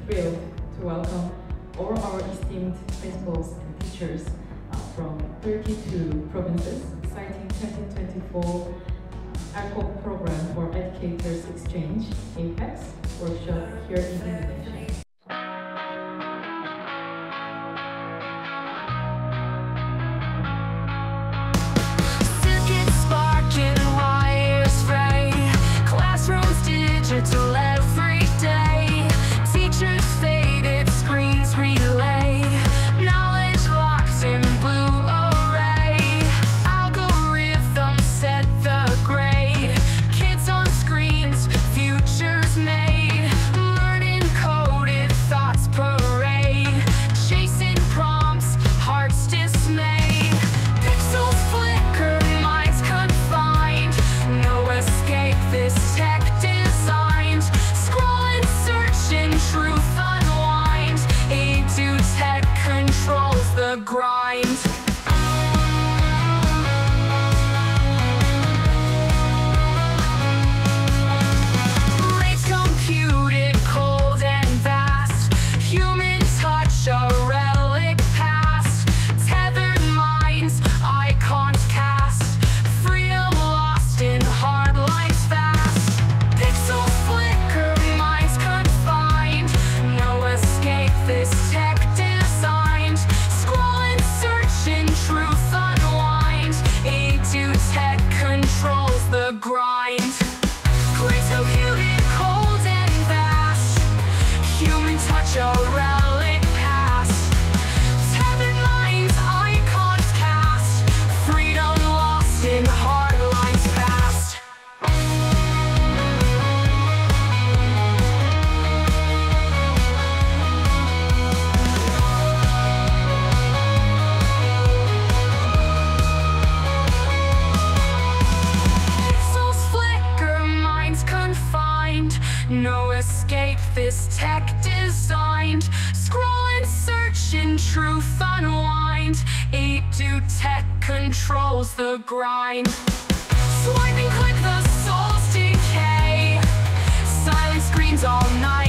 thrilled to welcome all our esteemed principals and teachers from 32 provinces, citing 2024 ALCoB Program for Educators Exchange, APEC, workshop here in Indonesia. Digital every day, teachers faded, screens relay, knowledge locked in blue array, algorithms set the grade, kids on screens, futures made, learning coded thoughts parade, chasing prompts, hearts dismayed, pixels flicker, minds confined, no escape this tech designed, scrolling, searching, truth unwind, A to tech controls the grind. Late computed, cold and vast, human touch a relic past, tethered minds, icons cast, freedom lost in hard lines fast, pixels flicker, minds confined, no escape this tech designed, scrolling, searching, truth unwind, A to tech controls the grind. Great computed, cold and vast, human touch a relic past, tethered minds, icons cast, freedom lost in hard lines fast. Pixels flicker, minds confined, no escape this tech designed, scrolling, searching, truth unwind, A to tech controls the grind. Swiping, click, the soul's decay, silent screens all night.